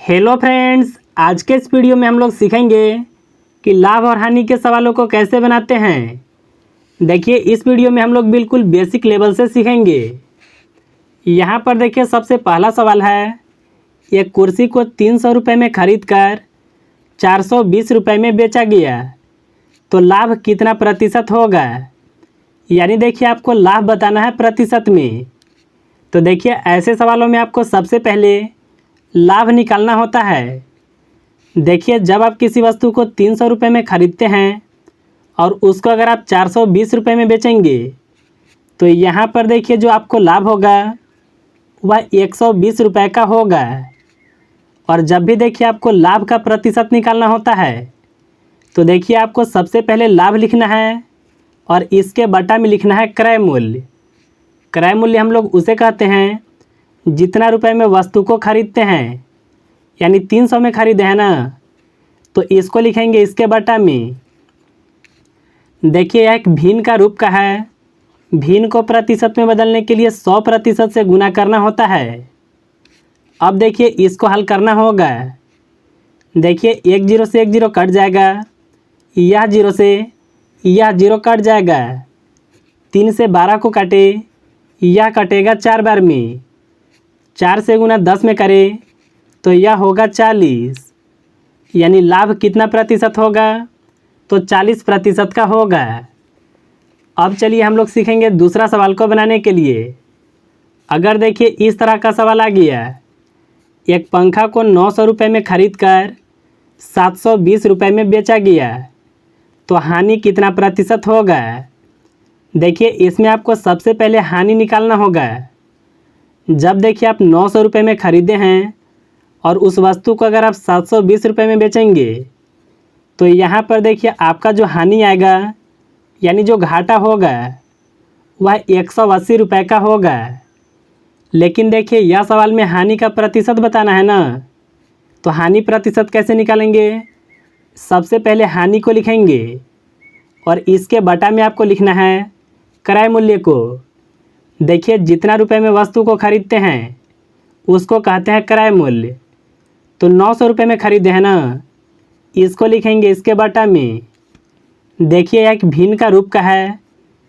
Hello friends, आज के इस वीडियो में हम लोग सीखेंगे कि लाभ और हानि के सवालों को कैसे बनाते हैं। देखिए, इस वीडियो में हम लोग बिल्कुल बेसिक लेवल से सीखेंगे। यहाँ पर देखिए, सबसे पहला सवाल है, एक कुर्सी को 300 रुपये में खरीद कर 420 रुपये में बेचा गया तो लाभ कितना प्रतिशत होगा। यानी देखिए, आपको लाभ बताना है प्रतिशत में। तो देखिए, ऐसे सवालों में आपको सबसे पहले लाभ निकालना होता है। देखिए, जब आप किसी वस्तु को 300 रुपये में खरीदते हैं और उसको अगर आप 420 रुपये में बेचेंगे तो यहाँ पर देखिए जो आपको लाभ होगा वह 120 रुपये का होगा। और जब भी देखिए आपको लाभ का प्रतिशत निकालना होता है तो देखिए आपको सबसे पहले लाभ लिखना है और इसके बटा में लिखना है क्रय मूल्य। क्रय मूल्य हम लोग उसे कहते हैं जितना रुपए में वस्तु को खरीदते हैं, यानी 300 में खरीदे हैं ना, तो इसको लिखेंगे इसके बटा में। देखिए, यह एक भिन्न का रूप का है। भिन्न को प्रतिशत में बदलने के लिए 100% से गुना करना होता है। अब देखिए, इसको हल करना होगा। देखिए, एक जीरो से एक जीरो कट जाएगा, यह जीरो से यह जीरो कट जाएगा। 3 से 12 को काटे, यह कटेगा 4 बार में। 4 से गुना 10 में करें तो यह होगा 40। यानी लाभ कितना प्रतिशत होगा, तो 40% का होगा। अब चलिए हम लोग सीखेंगे दूसरा सवाल को बनाने के लिए। अगर देखिए इस तरह का सवाल आ गया, एक पंखा को 900 रुपये में खरीद कर 720 रुपये में बेचा गया तो हानि कितना प्रतिशत होगा। देखिए, इसमें आपको सबसे पहले हानि निकालना होगा। जब देखिए आप 900 रुपये में ख़रीदे हैं और उस वस्तु को अगर आप 720 रुपये में बेचेंगे तो यहाँ पर देखिए आपका जो हानि आएगा, यानी जो घाटा होगा, वह 180 रुपये का होगा। लेकिन देखिए, यह सवाल में हानि का प्रतिशत बताना है ना, तो हानि प्रतिशत कैसे निकालेंगे। सबसे पहले हानि को लिखेंगे और इसके बटा में आपको लिखना है क्रय मूल्य को। देखिए, जितना रुपए में वस्तु को खरीदते हैं उसको कहते हैं क्रय मूल्य। तो 900 रुपये में खरीदे हैं ना, इसको लिखेंगे इसके बटा में। देखिए, एक भिन्न का रूप का है।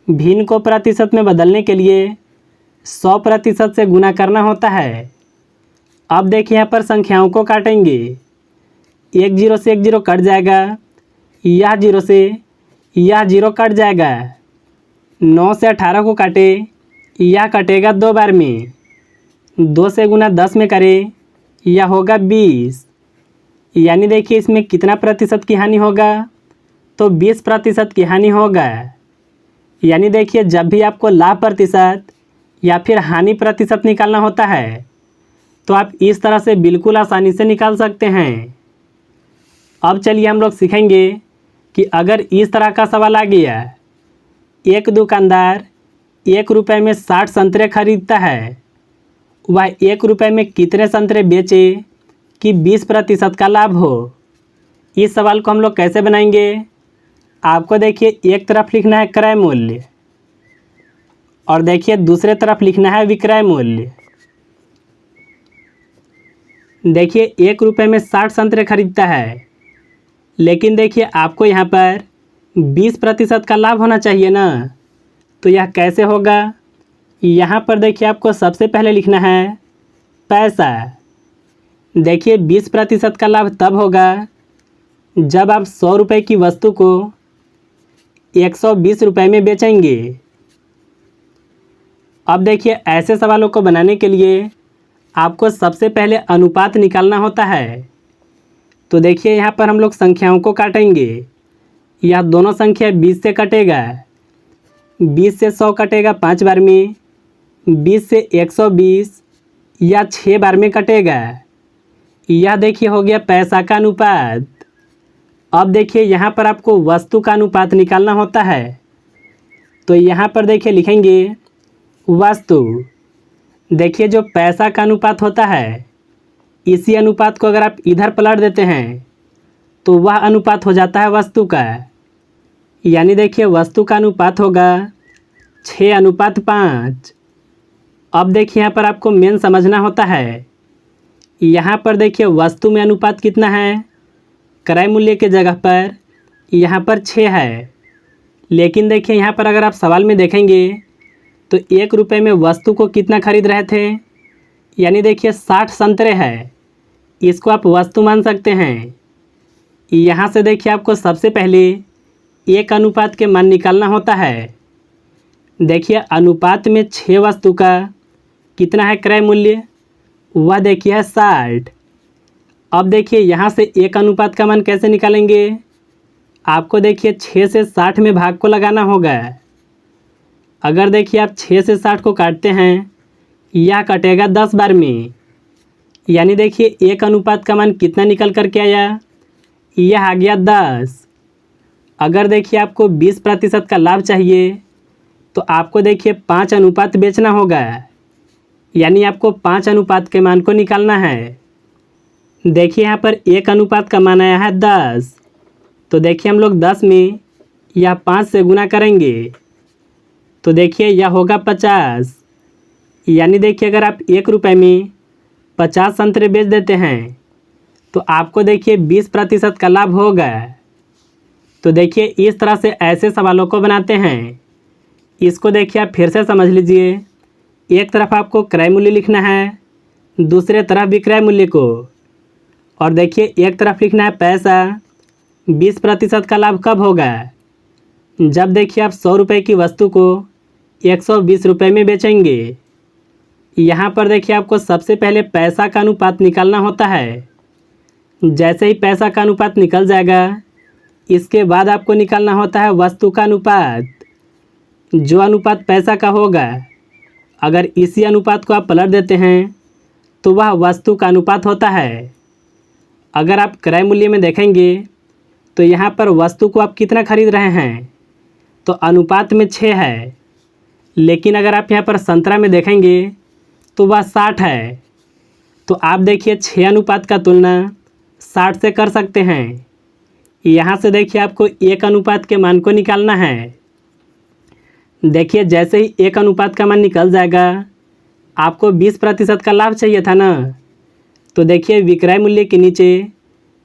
भिन्न को प्रतिशत में बदलने के लिए 100% से गुना करना होता है। अब देखिए यहाँ पर संख्याओं को काटेंगे। एक जीरो से एक जीरो कट जाएगा, यह जीरो से यह जीरो कट जाएगा। 9 से 18 को काटे, यह कटेगा 2 बार में। 2 से गुना 10 में करें, यह होगा 20। यानी देखिए इसमें कितना प्रतिशत की हानि होगा, तो 20% की हानि होगा। यानी देखिए, जब भी आपको लाभ प्रतिशत या फिर हानि प्रतिशत निकालना होता है तो आप इस तरह से बिल्कुल आसानी से निकाल सकते हैं। अब चलिए हम लोग सीखेंगे कि अगर इस तरह का सवाल आ गया, एक दुकानदार 1 रुपये में 60 संतरे खरीदता है, वह 1 रुपये में कितने संतरे बेचे कि 20% का लाभ हो। इस सवाल को हम लोग कैसे बनाएंगे। आपको देखिए एक तरफ लिखना है क्रय मूल्य और देखिए दूसरे तरफ लिखना है विक्रय मूल्य। देखिए, 1 रुपये में 60 संतरे खरीदता है, लेकिन देखिए आपको यहाँ पर 20% का लाभ होना चाहिए ना, तो यह कैसे होगा। यहाँ पर देखिए आपको सबसे पहले लिखना है पैसा। देखिए, 20% का लाभ तब होगा जब आप 100 रुपये की वस्तु को 120 रुपये में बेचेंगे। अब देखिए, ऐसे सवालों को बनाने के लिए आपको सबसे पहले अनुपात निकालना होता है। तो देखिए यहाँ पर हम लोग संख्याओं को काटेंगे। यह दोनों संख्या 20 से कटेगा, 20 से 100 कटेगा 5 बार में, 20 से 120 या 6 बार में कटेगा। यह देखिए हो गया पैसा का अनुपात। अब देखिए यहाँ पर आपको वस्तु का अनुपात निकालना होता है। तो यहाँ पर देखिए लिखेंगे वस्तु। देखिए, जो पैसा का अनुपात होता है, इसी अनुपात को अगर आप इधर पलट देते हैं तो वह अनुपात हो जाता है वस्तु का। यानी देखिए वस्तु का अनुपात होगा 6:5। अब देखिए यहाँ पर आपको मेन समझना होता है यहाँ पर देखिए वस्तु में अनुपात कितना है, क्रय मूल्य के जगह पर यहाँ पर 6 है। लेकिन देखिए यहाँ पर अगर आप सवाल में देखेंगे तो 1 रुपये में वस्तु को कितना खरीद रहे थे, यानी देखिए 60 संतरे है, इसको आप वस्तु मान सकते हैं। यहाँ से देखिए आपको सबसे पहले एक अनुपात के मान निकालना होता है। देखिए अनुपात में 6 वस्तु का कितना है क्रय मूल्य, वह देखिए है 60। अब देखिए यहाँ से एक अनुपात का मान कैसे निकालेंगे, आपको देखिए 6 से 60 में भाग को लगाना होगा। अगर देखिए आप 6 से 60 को काटते हैं, यह कटेगा 10 बार में, यानी देखिए एक अनुपात का मान कितना निकल कर के आया, यह आ गया 10। अगर देखिए आपको 20% का लाभ चाहिए तो आपको देखिए 5 अनुपात बेचना होगा, यानी आपको 5 अनुपात के मान को निकालना है। देखिए यहाँ पर एक अनुपात का मान आया है 10, तो देखिए हम लोग 10 में यह 5 से गुना करेंगे तो देखिए यह होगा 50। यानी देखिए अगर आप 1 रुपये में 50 संतरे बेच देते हैं तो आपको देखिए 20% का लाभ होगा। तो देखिए इस तरह से ऐसे सवालों को बनाते हैं। इसको देखिए आप फिर से समझ लीजिए। एक तरफ आपको क्रय मूल्य लिखना है, दूसरे तरफ विक्रय मूल्य को, और देखिए एक तरफ लिखना है पैसा। 20% का लाभ कब होगा, जब देखिए आप 100 रुपये की वस्तु को 120 रुपये में बेचेंगे। यहाँ पर देखिए आपको सबसे पहले पैसा का अनुपात निकालना होता है। जैसे ही पैसा का अनुपात निकल जाएगा, इसके बाद आपको निकालना होता है वस्तु का अनुपात। जो अनुपात पैसा का होगा, अगर इसी अनुपात को आप पलट देते हैं तो वह वस्तु का अनुपात होता है। अगर आप क्रय मूल्य में देखेंगे तो यहाँ पर वस्तु को आप कितना खरीद रहे हैं, तो अनुपात में 6 है। लेकिन अगर आप यहाँ पर संतरा में देखेंगे तो वह 60 है। तो आप देखिए 6 अनुपात का तुलना 60 से कर सकते हैं। यहाँ से देखिए आपको एक अनुपात के मान को निकालना है। देखिए जैसे ही एक अनुपात का मान निकल जाएगा, आपको 20% का लाभ चाहिए था ना, तो देखिए विक्रय मूल्य के नीचे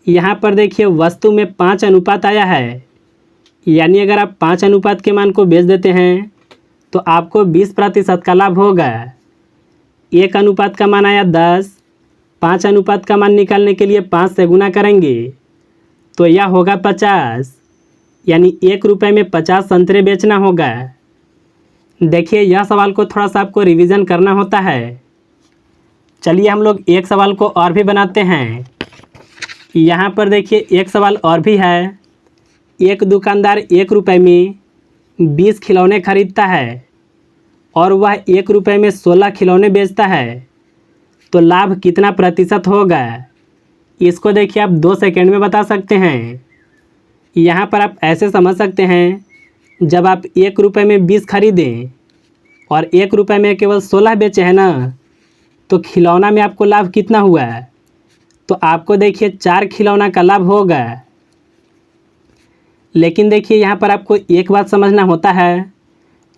यहाँ पर देखिए वस्तु में 5 अनुपात आया है। यानी अगर आप 5 अनुपात के मान को बेच देते हैं तो आपको 20% का लाभ होगा। एक अनुपात का मान आया 10, 5 अनुपात का मान निकालने के लिए 5 से गुना करेंगे तो यह होगा 50। यानी 1 रुपये में 50 संतरे बेचना होगा। देखिए यह सवाल को थोड़ा सा आपको रिवीजन करना होता है। चलिए हम लोग एक सवाल को और भी बनाते हैं। यहाँ पर देखिए एक सवाल और भी है। एक दुकानदार 1 रुपये में 20 खिलौने खरीदता है और वह 1 रुपये में 16 खिलौने बेचता है, तो लाभ कितना प्रतिशत होगा। इसको देखिए आप 2 सेकंड में बता सकते हैं। यहाँ पर आप ऐसे समझ सकते हैं, जब आप 1 रुपये में 20 खरीदें और 1 रुपये में केवल 16 बेचे हैं ना, तो खिलौना में आपको लाभ कितना हुआ, तो आपको देखिए 4 खिलौना का लाभ होगा। लेकिन देखिए यहाँ पर आपको एक बात समझना होता है,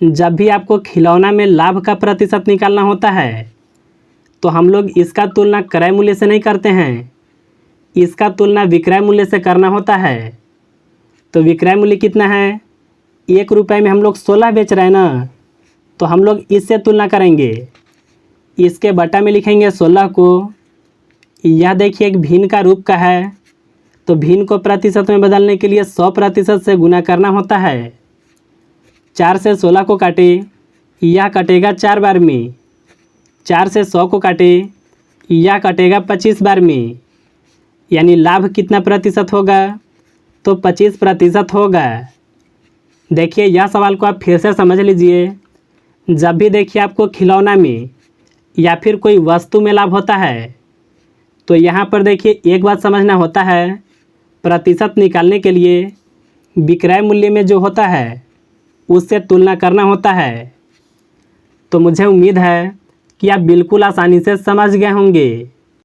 जब भी आपको खिलौना में लाभ का प्रतिशत निकालना होता है तो हम लोग इसका तुलना क्रय मूल्य से नहीं करते हैं, इसका तुलना विक्रय मूल्य से करना होता है। तो विक्रय मूल्य कितना है, 1 रुपये में हम लोग 16 बेच रहे हैं ना, तो हम लोग इससे तुलना करेंगे। इसके बटा में लिखेंगे 16 को। यह देखिए एक भिन्न का रूप का है, तो भिन्न को प्रतिशत में बदलने के लिए 100% से गुना करना होता है। 4 से 16 को काटे, यह कटेगा 4 बार में। 4 से 100 को काटे, यह कटेगा 25 बार में। यानी लाभ कितना प्रतिशत होगा, तो 25% होगा। देखिए यह सवाल को आप फिर से समझ लीजिए। जब भी देखिए आपको खिलौना में या फिर कोई वस्तु में लाभ होता है, तो यहाँ पर देखिए एक बात समझना होता है, प्रतिशत निकालने के लिए विक्रय मूल्य में जो होता है उससे तुलना करना होता है। तो मुझे उम्मीद है कि आप बिल्कुल आसानी से समझ गए होंगे।